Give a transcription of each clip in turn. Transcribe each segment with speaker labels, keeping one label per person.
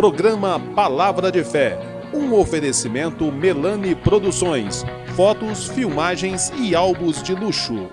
Speaker 1: Programa Palavra de Fé, um oferecimento Melani Produções, fotos, filmagens e álbuns de luxo.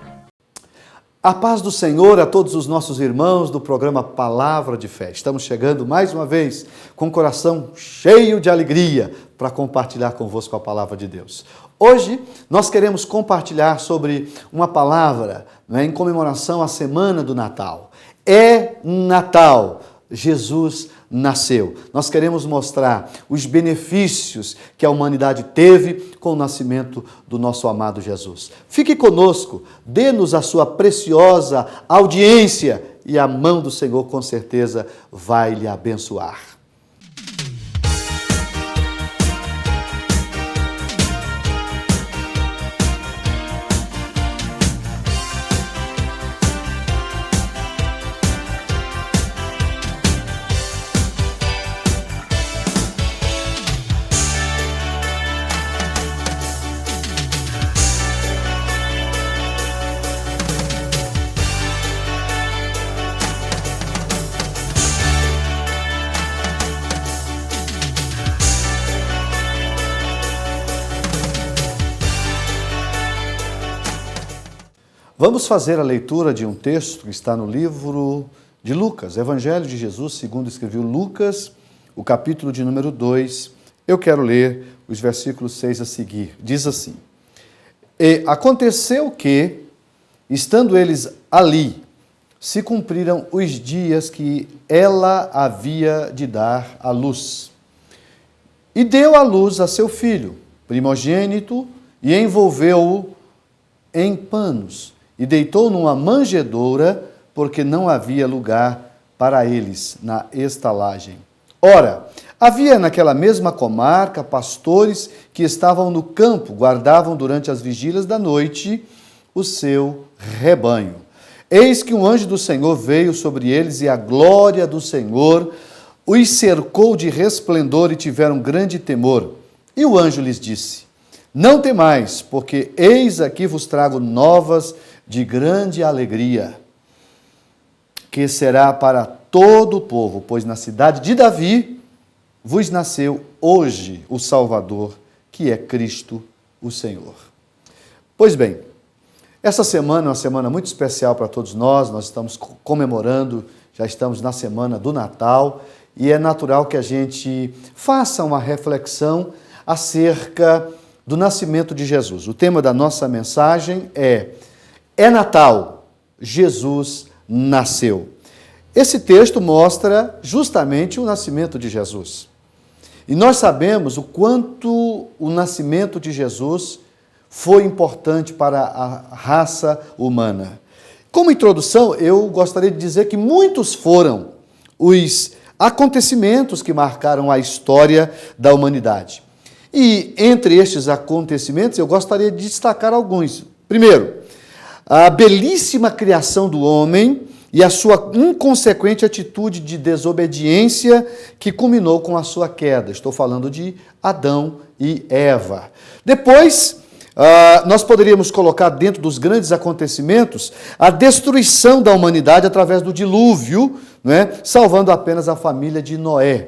Speaker 2: A paz do Senhor a todos os nossos irmãos do programa Palavra de Fé. Estamos chegando mais uma vez com o coração cheio de alegria para compartilhar convosco a palavra de Deus. Hoje nós queremos compartilhar sobre uma palavra em comemoração à semana do Natal. É Natal, Jesus nasceu. Nós queremos mostrar os benefícios que a humanidade teve com o nascimento do nosso amado Jesus. Fique conosco, dê-nos a sua preciosa audiência e a mão do Senhor com certeza vai lhe abençoar. Vamos fazer a leitura de um texto que está no livro de Lucas, Evangelho de Jesus, segundo escreveu Lucas, o capítulo de número 2. Eu quero ler os versículos 6 a seguir. Diz assim: E aconteceu que, estando eles ali, se cumpriram os dias que ela havia de dar à luz. E deu à luz a seu filho, primogênito, e envolveu-o em panos, e deitou numa manjedoura, porque não havia lugar para eles na estalagem. Ora, havia naquela mesma comarca pastores que estavam no campo, guardavam durante as vigílias da noite o seu rebanho. Eis que um anjo do Senhor veio sobre eles, e a glória do Senhor os cercou de resplendor, e tiveram grande temor. E o anjo lhes disse: Não temais, porque eis aqui vos trago novas de grande alegria, que será para todo o povo, pois na cidade de Davi vos nasceu hoje o Salvador, que é Cristo o Senhor. Pois bem, essa semana é uma semana muito especial para todos nós estamos comemorando, já estamos na semana do Natal, e é natural que a gente faça uma reflexão acerca do nascimento de Jesus. O tema da nossa mensagem é Natal, Jesus nasceu. Esse texto mostra justamente o nascimento de Jesus. E nós sabemos o quanto o nascimento de Jesus foi importante para a raça humana. Como introdução, eu gostaria de dizer que muitos foram os acontecimentos que marcaram a história da humanidade. E entre estes acontecimentos, eu gostaria de destacar alguns. Primeiro, a belíssima criação do homem e a sua inconsequente atitude de desobediência que culminou com a sua queda. Estou falando de Adão e Eva. Depois, nós poderíamos colocar dentro dos grandes acontecimentos a destruição da humanidade através do dilúvio, salvando apenas a família de Noé.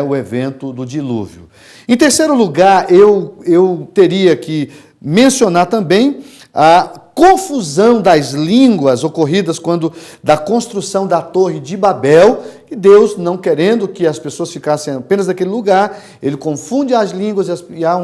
Speaker 2: O evento do dilúvio. Em terceiro lugar, eu teria que mencionar também a confusão das línguas ocorridas quando da construção da Torre de Babel, e Deus, não querendo que as pessoas ficassem apenas naquele lugar, ele confunde as línguas e há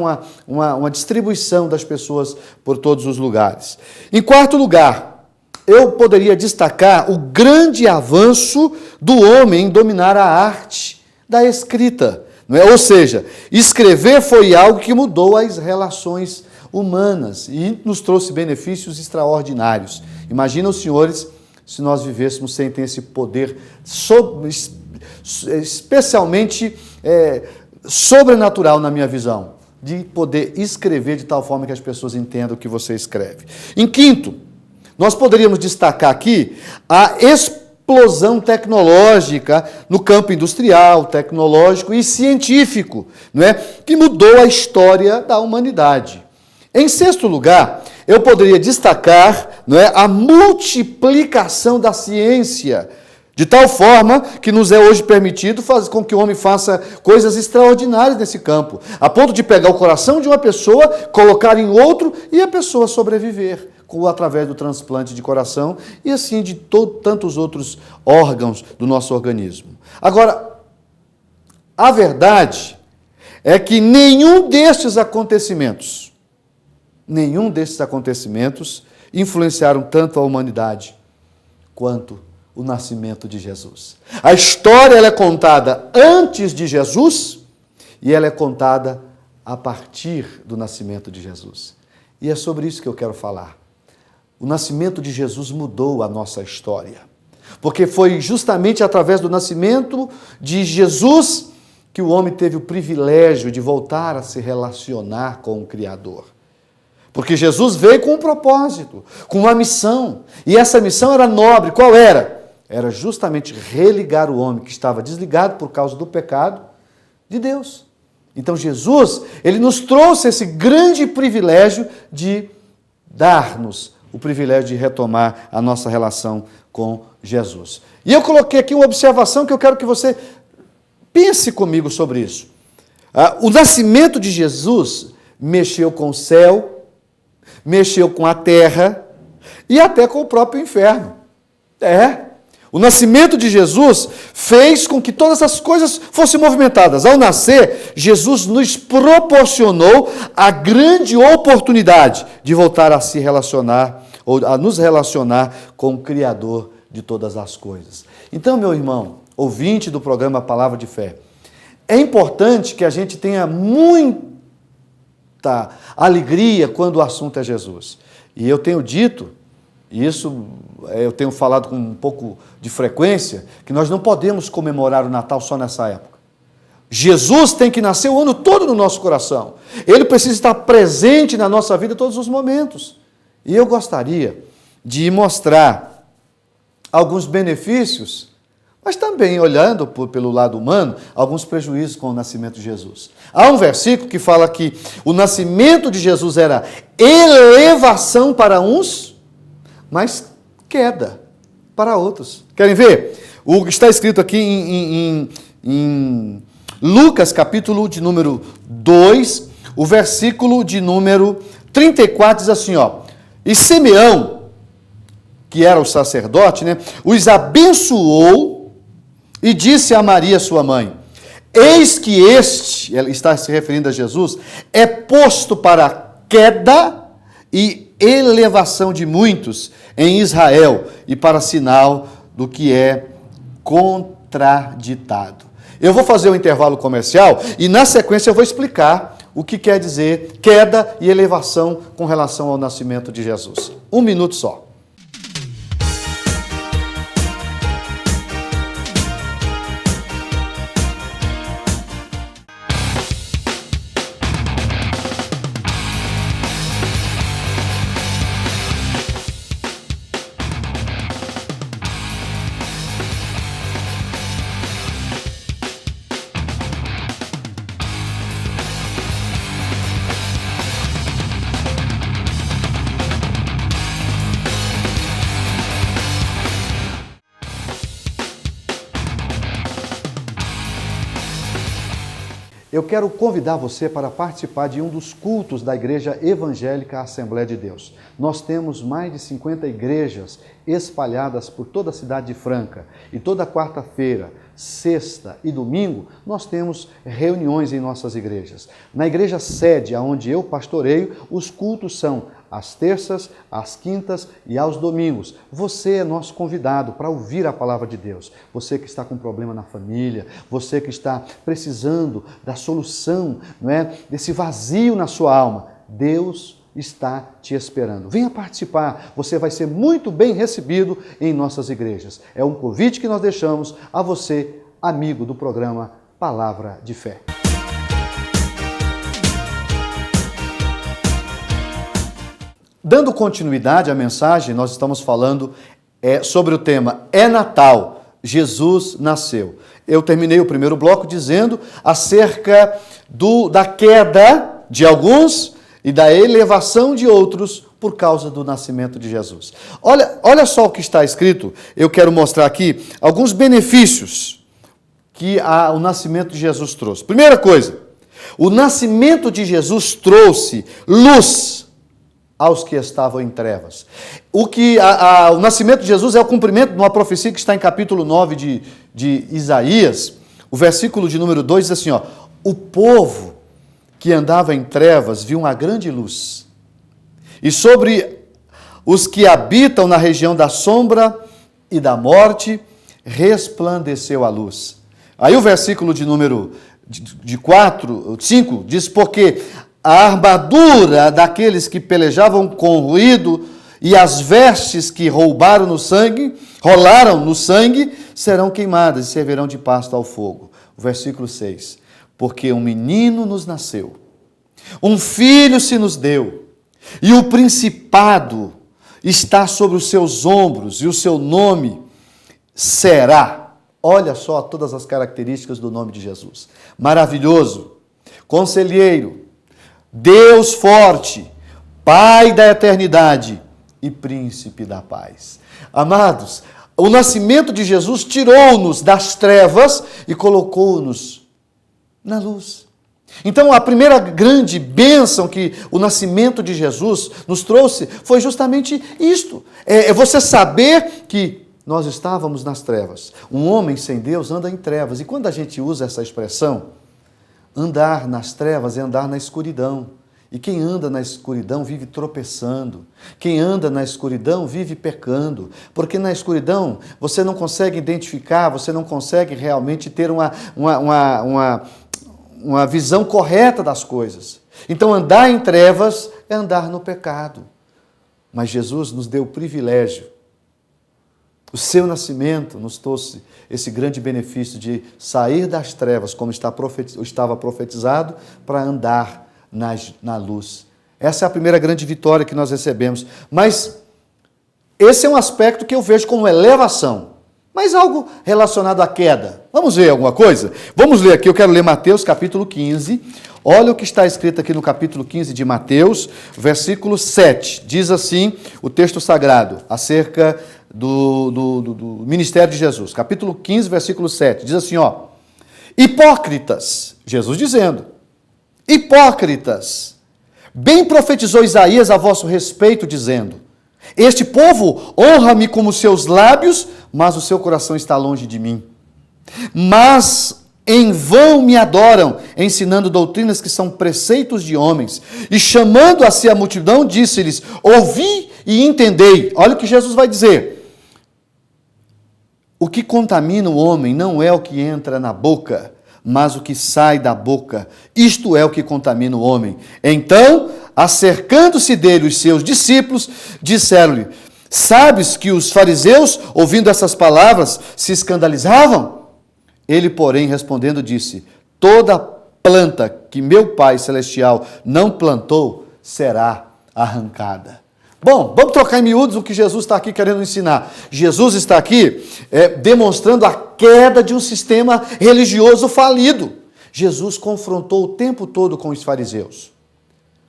Speaker 2: uma distribuição das pessoas por todos os lugares. Em quarto lugar, eu poderia destacar o grande avanço do homem em dominar a arte da escrita. Ou seja, escrever foi algo que mudou as relações humanas e nos trouxe benefícios extraordinários. Imagina os senhores se nós vivêssemos sem ter esse poder especialmente sobrenatural na minha visão, de poder escrever de tal forma que as pessoas entendam o que você escreve. Em quinto, nós poderíamos destacar aqui a explosão tecnológica no campo industrial, tecnológico e científico, que mudou a história da humanidade. Em sexto lugar, eu poderia destacar a multiplicação da ciência, De tal forma que nos é hoje permitido fazer com que o homem faça coisas extraordinárias nesse campo, a ponto de pegar o coração de uma pessoa, colocar em outro e a pessoa sobreviver, através do transplante de coração e assim de tantos outros órgãos do nosso organismo. Agora, a verdade é que nenhum destes acontecimentos influenciaram tanto a humanidade quanto o nascimento de Jesus. A história ela é contada antes de Jesus e ela é contada a partir do nascimento de Jesus. E é sobre isso que eu quero falar. O nascimento de Jesus mudou a nossa história, porque foi justamente através do nascimento de Jesus que o homem teve o privilégio de voltar a se relacionar com o Criador. Porque Jesus veio com um propósito, com uma missão, e essa missão era nobre. Qual era? Era justamente religar o homem que estava desligado por causa do pecado de Deus. Então Jesus, ele nos trouxe esse grande privilégio de dar-nos o privilégio de retomar a nossa relação com Jesus. E eu coloquei aqui uma observação que eu quero que você pense comigo sobre isso. O nascimento de Jesus mexeu com o céu, mexeu com a terra e até com o próprio inferno. O nascimento de Jesus fez com que todas as coisas fossem movimentadas. Ao nascer, Jesus nos proporcionou a grande oportunidade de voltar a se relacionar, ou a nos relacionar com o Criador de todas as coisas. Então, meu irmão, ouvinte do programa Palavra de Fé, é importante que a gente tenha muita alegria quando o assunto é Jesus. E eu tenho dito, e isso eu tenho falado com um pouco de frequência, que nós não podemos comemorar o Natal só nessa época. Jesus tem que nascer o ano todo no nosso coração. Ele precisa estar presente na nossa vida em todos os momentos. E eu gostaria de mostrar alguns benefícios, mas também, olhando pelo lado humano, alguns prejuízos com o nascimento de Jesus. Há um versículo que fala que o nascimento de Jesus era elevação para uns, mas queda para outros. Querem ver? Está escrito aqui em Lucas, capítulo de número 2, o versículo de número 34, diz assim, e Simeão, que era o sacerdote, os abençoou e disse a Maria, sua mãe, eis que este, ele está se referindo a Jesus, é posto para queda e elevação de muitos em Israel e para sinal do que é contraditado. Eu vou fazer um intervalo comercial e na sequência eu vou explicar o que quer dizer queda e elevação com relação ao nascimento de Jesus. 1 minuto só. Eu quero convidar você para participar de um dos cultos da Igreja Evangélica Assembleia de Deus. Nós temos mais de 50 igrejas espalhadas por toda a cidade de Franca. E toda quarta-feira, sexta e domingo, nós temos reuniões em nossas igrejas. Na igreja sede, onde eu pastoreio, os cultos são às terças, às quintas e aos domingos. Você é nosso convidado para ouvir a palavra de Deus. Você que está com problema na família, você que está precisando da solução, desse vazio na sua alma, Deus está te esperando. Venha participar, você vai ser muito bem recebido em nossas igrejas. É um convite que nós deixamos a você, amigo do programa Palavra de Fé. Dando continuidade à mensagem, nós estamos falando sobre o tema É Natal, Jesus nasceu. Eu terminei o primeiro bloco dizendo acerca da queda de alguns e da elevação de outros por causa do nascimento de Jesus. Olha só o que está escrito, eu quero mostrar aqui alguns benefícios que o nascimento de Jesus trouxe. Primeira coisa, o nascimento de Jesus trouxe luz aos que estavam em trevas. O nascimento de Jesus é o cumprimento de uma profecia que está em capítulo 9 de Isaías. O versículo de número 2 diz assim, ó, o povo que andava em trevas viu uma grande luz. E sobre os que habitam na região da sombra e da morte, resplandeceu a luz. Aí o versículo de número 5 diz, porque a armadura daqueles que pelejavam com ruído e as vestes que rolaram no sangue, serão queimadas e servirão de pasto ao fogo. O versículo 6, porque um menino nos nasceu, um filho se nos deu, e o principado está sobre os seus ombros, e o seu nome será. Olha só todas as características do nome de Jesus. Maravilhoso, conselheiro, Deus forte, Pai da eternidade e príncipe da paz. Amados, o nascimento de Jesus tirou-nos das trevas e colocou-nos na luz. Então, a primeira grande bênção que o nascimento de Jesus nos trouxe foi justamente isto. É você saber que nós estávamos nas trevas. Um homem sem Deus anda em trevas. E quando a gente usa essa expressão, andar nas trevas é andar na escuridão. E quem anda na escuridão vive tropeçando. Quem anda na escuridão vive pecando. Porque na escuridão você não consegue identificar, você não consegue realmente ter uma visão correta das coisas. Então andar em trevas é andar no pecado. Mas Jesus nos deu o privilégio. O seu nascimento nos trouxe esse grande benefício de sair das trevas, como estava profetizado, para andar na luz. Essa é a primeira grande vitória que nós recebemos. Mas esse é um aspecto que eu vejo como elevação. Mas algo relacionado à queda. Vamos ver alguma coisa? Vamos ler aqui, eu quero ler Mateus capítulo 15. Olha o que está escrito aqui no capítulo 15 de Mateus, versículo 7. Diz assim o texto sagrado, acerca do ministério de Jesus. Capítulo 15, versículo 7. Diz assim, ó. Hipócritas, Jesus dizendo, hipócritas, bem profetizou Isaías a vosso respeito, dizendo, este povo honra-me com os seus lábios, mas o seu coração está longe de mim. Mas em vão me adoram, ensinando doutrinas que são preceitos de homens. E chamando a si a multidão, disse-lhes, ouvi e entendei. Olha o que Jesus vai dizer. O que contamina o homem não é o que entra na boca, mas o que sai da boca. Isto é o que contamina o homem. Então, acercando-se dele os seus discípulos, disseram-lhe, sabes que os fariseus, ouvindo essas palavras, se escandalizavam? Ele, porém, respondendo, disse, toda planta que meu Pai Celestial não plantou, será arrancada. Bom, vamos trocar em miúdos o que Jesus está aqui querendo ensinar. Jesus está aqui demonstrando a queda de um sistema religioso falido. Jesus confrontou o tempo todo com os fariseus.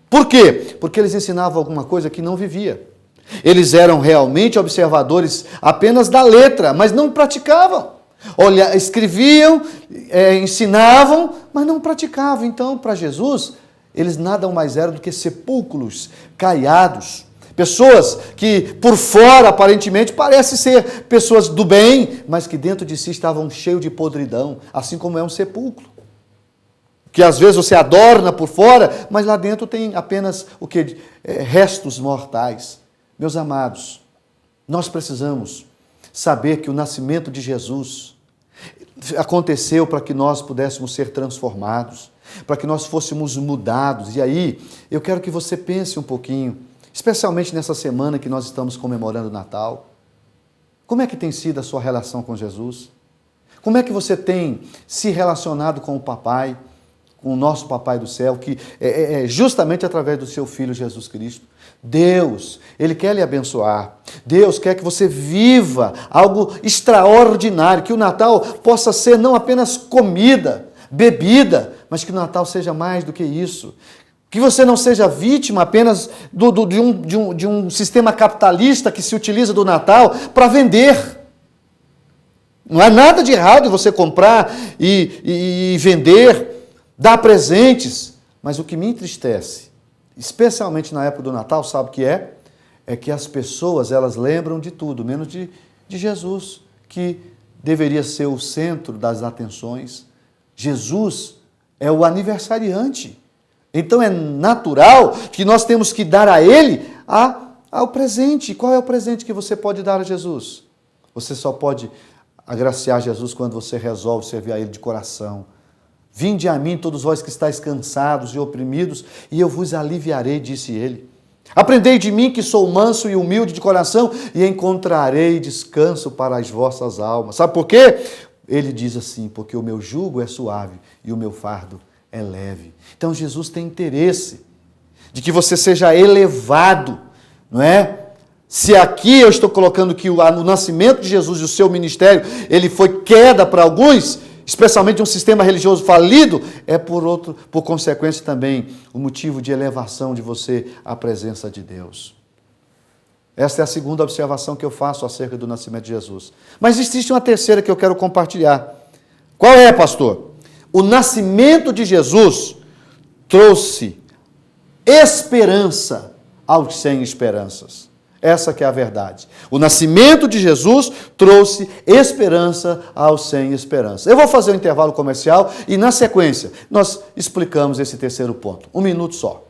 Speaker 2: Por quê? Porque eles ensinavam alguma coisa que não vivia. Eles eram realmente observadores apenas da letra, mas não praticavam. Olha, escreviam, ensinavam, mas não praticavam. Então, para Jesus, eles nada mais eram do que sepulcros caiados. Pessoas que, por fora, aparentemente, parecem ser pessoas do bem, mas que dentro de si estavam cheios de podridão, assim como é um sepulcro. Que às vezes você adorna por fora, mas lá dentro tem apenas restos mortais. Meus amados, nós precisamos saber que o nascimento de Jesus aconteceu para que nós pudéssemos ser transformados, para que nós fôssemos mudados. E aí, eu quero que você pense um pouquinho, especialmente nessa semana que nós estamos comemorando o Natal. Como é que tem sido a sua relação com Jesus? Como é que você tem se relacionado com o Papai, com o nosso Papai do céu, que é justamente através do seu Filho Jesus Cristo? Deus, Ele quer lhe abençoar. Deus quer que você viva algo extraordinário, que o Natal possa ser não apenas comida, bebida, mas que o Natal seja mais do que isso. Que você não seja vítima apenas de um sistema capitalista que se utiliza do Natal para vender. Não há nada de errado em você comprar e vender, dar presentes. Mas o que me entristece, especialmente na época do Natal, sabe o que é? É que as pessoas, elas lembram de tudo, menos de Jesus, que deveria ser o centro das atenções. Jesus é o aniversariante. Então é natural que nós temos que dar a Ele ao presente. Qual é o presente que você pode dar a Jesus? Você só pode agraciar Jesus quando você resolve servir a Ele de coração. Vinde a mim, todos vós que estáis cansados e oprimidos, e eu vos aliviarei, disse Ele. Aprendei de mim que sou manso e humilde de coração, e encontrarei descanso para as vossas almas. Sabe por quê? Ele diz assim, porque o meu jugo é suave e o meu fardo é leve. Então Jesus tem interesse de que você seja elevado, não é? Se aqui eu estou colocando que o nascimento de Jesus e o seu ministério, ele foi queda para alguns, especialmente um sistema religioso falido, é por consequência também o motivo de elevação de você à presença de Deus. Esta é a segunda observação que eu faço acerca do nascimento de Jesus. Mas existe uma terceira que eu quero compartilhar. Qual é, pastor? O nascimento de Jesus trouxe esperança aos sem esperanças. Essa que é a verdade. O nascimento de Jesus trouxe esperança aos sem esperança. Eu vou fazer um intervalo comercial e, na sequência, nós explicamos esse terceiro ponto. 1 minuto só.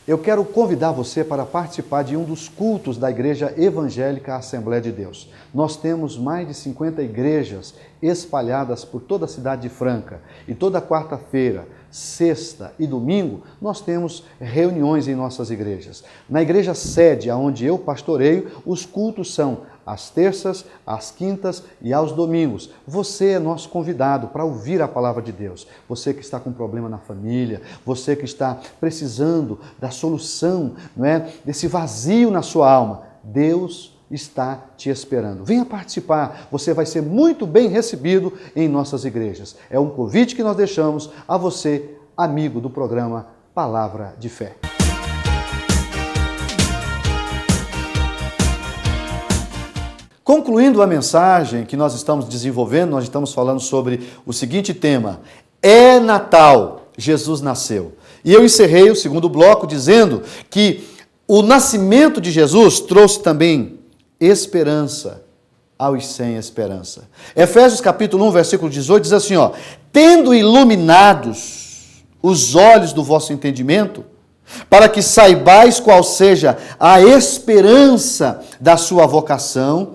Speaker 2: Eu quero convidar você para participar de um dos cultos da Igreja Evangélica Assembleia de Deus. Nós temos mais de 50 igrejas espalhadas por toda a cidade de Franca. E toda quarta-feira, sexta e domingo, nós temos reuniões em nossas igrejas. Na igreja sede, onde eu pastoreio, os cultos são às terças, às quintas e aos domingos. Você é nosso convidado para ouvir a palavra de Deus. Você que está com problema na família, você que está precisando da solução, não é, desse vazio na sua alma, Deus está te esperando. Venha participar, você vai ser muito bem recebido em nossas igrejas. É um convite que nós deixamos a você, amigo do programa Palavra de Fé. Concluindo a mensagem que nós estamos desenvolvendo, nós estamos falando sobre o seguinte tema: é Natal, Jesus nasceu. E eu encerrei o segundo bloco dizendo que o nascimento de Jesus trouxe também esperança aos sem esperança. Efésios capítulo 1, versículo 18 diz assim, ó: tendo iluminados os olhos do vosso entendimento, para que saibais qual seja a esperança da sua vocação,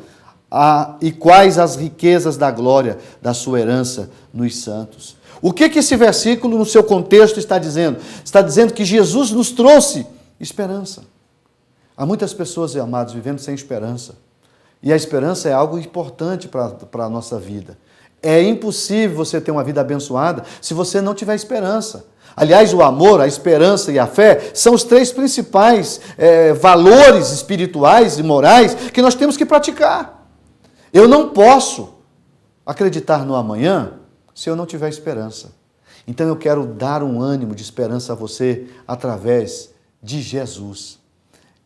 Speaker 2: e quais as riquezas da glória da sua herança nos santos. O que esse versículo, no seu contexto, está dizendo? Está dizendo que Jesus nos trouxe esperança. Há muitas pessoas, amados, vivendo sem esperança. E a esperança é algo importante para a nossa vida. É impossível você ter uma vida abençoada se você não tiver esperança. Aliás, o amor, a esperança e a fé são os três principais valores espirituais e morais que nós temos que praticar. Eu não posso acreditar no amanhã se eu não tiver esperança. Então eu quero dar um ânimo de esperança a você através de Jesus.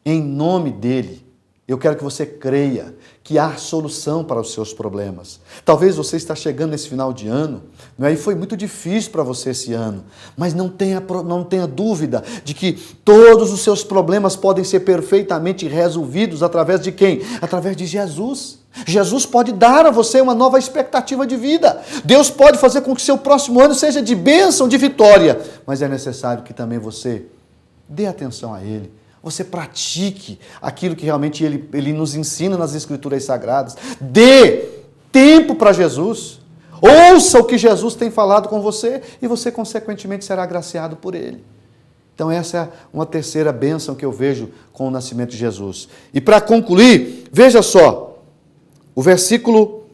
Speaker 2: Em nome dele, eu quero que você creia que há solução para os seus problemas. Talvez você está chegando nesse final de ano, não é? E foi muito difícil para você esse ano, mas não tenha dúvida de que todos os seus problemas podem ser perfeitamente resolvidos através de quem? Através de Jesus. Jesus pode dar a você uma nova expectativa de vida. Deus pode fazer com que seu próximo ano seja de bênção, de vitória, mas é necessário que também você dê atenção a Ele. Você pratique aquilo que realmente ele nos ensina nas Escrituras Sagradas. Dê tempo para Jesus. Ouça o que Jesus tem falado com você e você, consequentemente, será agraciado por ele. Então, essa é uma terceira bênção que eu vejo com o nascimento de Jesus. E para concluir, veja só, o versículo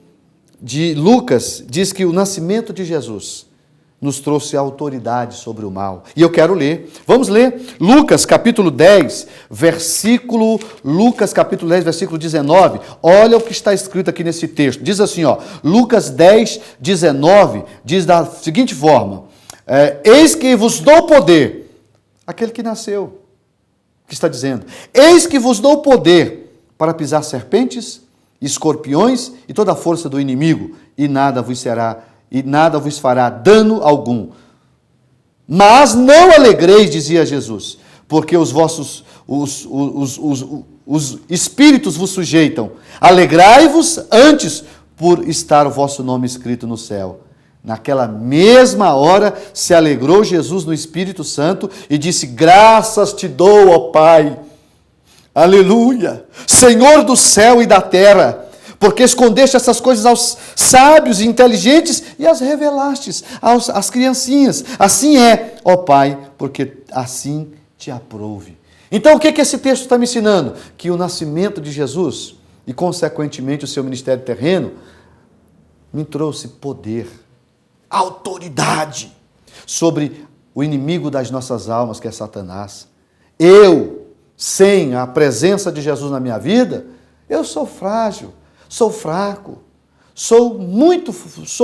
Speaker 2: de Lucas diz que o nascimento de Jesus nos trouxe autoridade sobre o mal. E eu quero ler. Vamos ler Lucas capítulo 10, versículo 19. Olha o que está escrito aqui nesse texto. Diz assim, ó, Lucas 10, 19, diz da seguinte forma, eis que vos dou poder, aquele que nasceu, que está dizendo, eis que vos dou poder para pisar serpentes, escorpiões e toda a força do inimigo, e nada vos fará dano algum. Mas não alegreis, dizia Jesus, porque os vossos os espíritos vos sujeitam. Alegrai-vos antes por estar o vosso nome escrito no céu. Naquela mesma hora se alegrou Jesus no Espírito Santo e disse, graças te dou, ó Pai, aleluia, Senhor do céu e da terra, porque escondeste essas coisas aos sábios e inteligentes e as revelastes às criancinhas. Assim é, ó Pai, porque assim te aprouve. Então, o que esse texto está me ensinando? Que o nascimento de Jesus e, consequentemente, o seu ministério terreno me trouxe poder, autoridade sobre o inimigo das nossas almas, que é Satanás. Eu, sem a presença de Jesus na minha vida, eu sou frágil, sou fraco, sou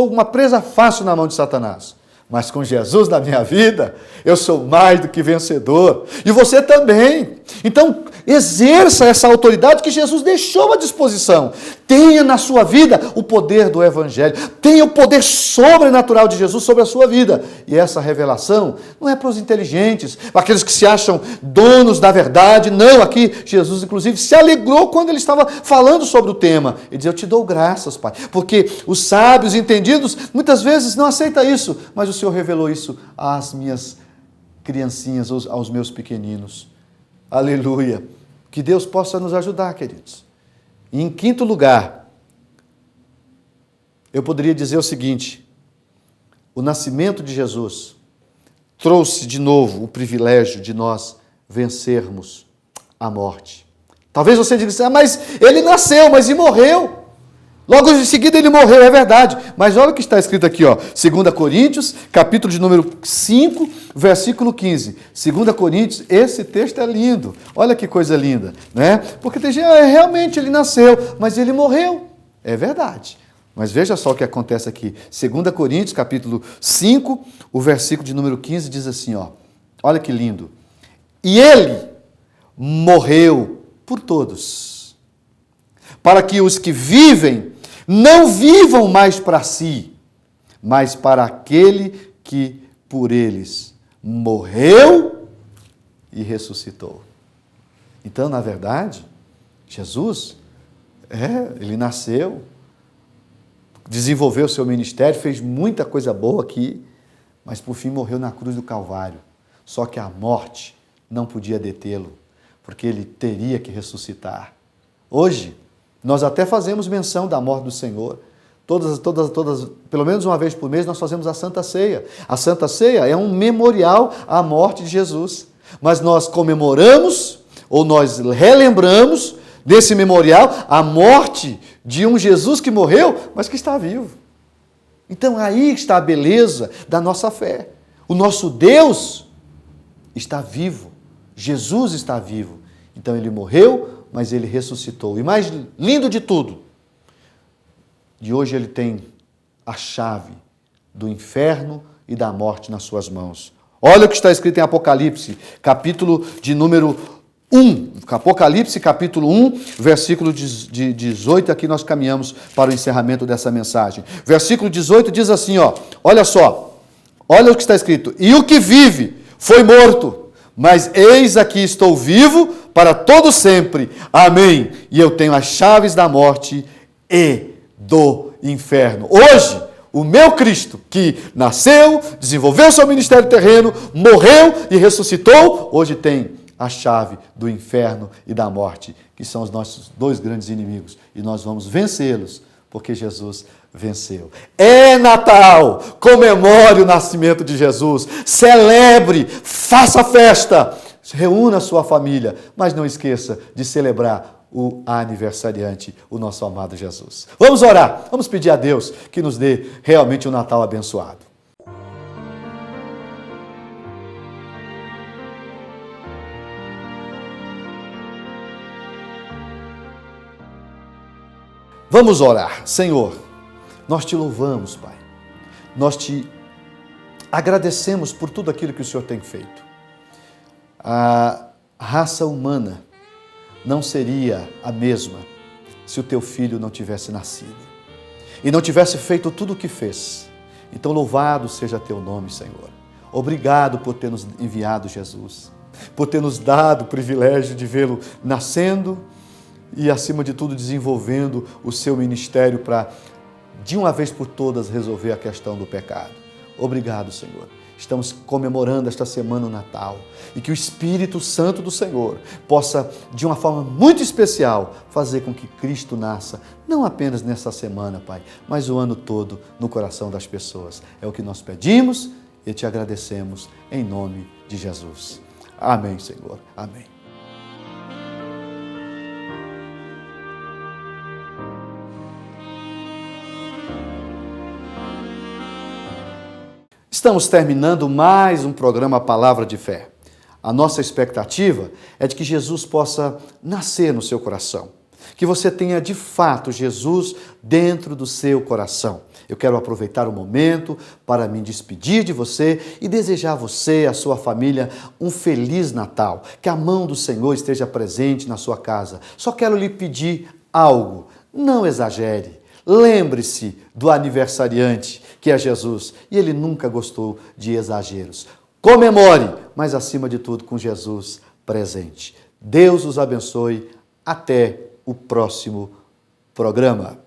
Speaker 2: uma presa fácil na mão de Satanás. Mas com Jesus na minha vida, eu sou mais do que vencedor. E você também. Então, exerça essa autoridade que Jesus deixou à disposição. Tenha na sua vida o poder do Evangelho. Tenha o poder sobrenatural de Jesus sobre a sua vida. E essa revelação não é para os inteligentes, para aqueles que se acham donos da verdade. Não, aqui Jesus, inclusive, se alegrou quando ele estava falando sobre o tema. Ele diz, eu te dou graças, Pai. Porque os sábios entendidos, muitas vezes não aceitam isso. Mas o Senhor revelou isso às minhas criancinhas, aos meus pequeninos. Aleluia. Que Deus possa nos ajudar, queridos. E em quinto lugar, eu poderia dizer o seguinte, o nascimento de Jesus trouxe de novo o privilégio de nós vencermos a morte. Talvez você diga assim, mas ele nasceu, mas e morreu? Logo em seguida ele morreu, é verdade. Mas olha o que está escrito aqui, ó. 2 Coríntios, capítulo de número 5, versículo 15. 2 Coríntios, esse texto é lindo. Olha que coisa linda, né? Porque tem gente, realmente ele nasceu, mas ele morreu. É verdade. Mas veja só o que acontece aqui. 2 Coríntios, capítulo 5, o versículo de número 15 diz assim, ó. Olha que lindo. E ele morreu por todos, para que os que vivem não vivam mais para si, mas para aquele que por eles morreu e ressuscitou. Então, na verdade, Jesus, ele nasceu, desenvolveu o seu ministério, fez muita coisa boa aqui, mas por fim morreu na cruz do Calvário. Só que a morte não podia detê-lo, porque ele teria que ressuscitar. Hoje, nós até fazemos menção da morte do Senhor. Todas, pelo menos uma vez por mês, nós fazemos a Santa Ceia. A Santa Ceia é um memorial à morte de Jesus. Mas nós comemoramos, ou nós relembramos desse memorial a morte de um Jesus que morreu, mas que está vivo. Então aí está a beleza da nossa fé. O nosso Deus está vivo. Jesus está vivo. Então ele morreu, mas ele ressuscitou. E mais lindo de tudo, de hoje ele tem a chave do inferno e da morte nas suas mãos. Olha o que está escrito em Apocalipse, capítulo de número 1. Apocalipse, capítulo 1, versículo de 18. Aqui nós caminhamos para o encerramento dessa mensagem. Versículo 18 diz assim, ó, olha só, olha o que está escrito. E o que vive foi morto, mas eis aqui estou vivo para todo sempre. Amém. E eu tenho as chaves da morte e do inferno. Hoje, o meu Cristo, que nasceu, desenvolveu seu ministério terreno, morreu e ressuscitou, hoje tem a chave do inferno e da morte, que são os nossos dois grandes inimigos. E nós vamos vencê-los, porque Jesus venceu. É Natal! Comemore o nascimento de Jesus, celebre, faça festa, reúna a sua família, mas não esqueça de celebrar o aniversariante, o nosso amado Jesus. Vamos orar, vamos pedir a Deus que nos dê realmente um Natal abençoado. Vamos orar. Senhor, nós te louvamos, Pai. Nós te agradecemos por tudo aquilo que o Senhor tem feito. A raça humana não seria a mesma se o teu filho não tivesse nascido e não tivesse feito tudo o que fez. Então, louvado seja teu nome, Senhor. Obrigado por ter nos enviado Jesus, por ter nos dado o privilégio de vê-lo nascendo e, acima de tudo, desenvolvendo o seu ministério para, de uma vez por todas, resolver a questão do pecado. Obrigado, Senhor. Estamos comemorando esta semana o Natal e que o Espírito Santo do Senhor possa, de uma forma muito especial, fazer com que Cristo nasça, não apenas nessa semana, Pai, mas o ano todo no coração das pessoas. É o que nós pedimos e te agradecemos em nome de Jesus. Amém, Senhor. Amém. Estamos terminando mais um programa Palavra de Fé. A nossa expectativa é de que Jesus possa nascer no seu coração, que você tenha de fato Jesus dentro do seu coração. Eu quero aproveitar o momento para me despedir de você e desejar a você, a sua família, um feliz Natal. Que a mão do Senhor esteja presente na sua casa. Só quero lhe pedir algo, não exagere. Lembre-se do aniversariante, que é Jesus, e ele nunca gostou de exageros. Comemore, mas acima de tudo com Jesus presente. Deus os abençoe. Até o próximo programa.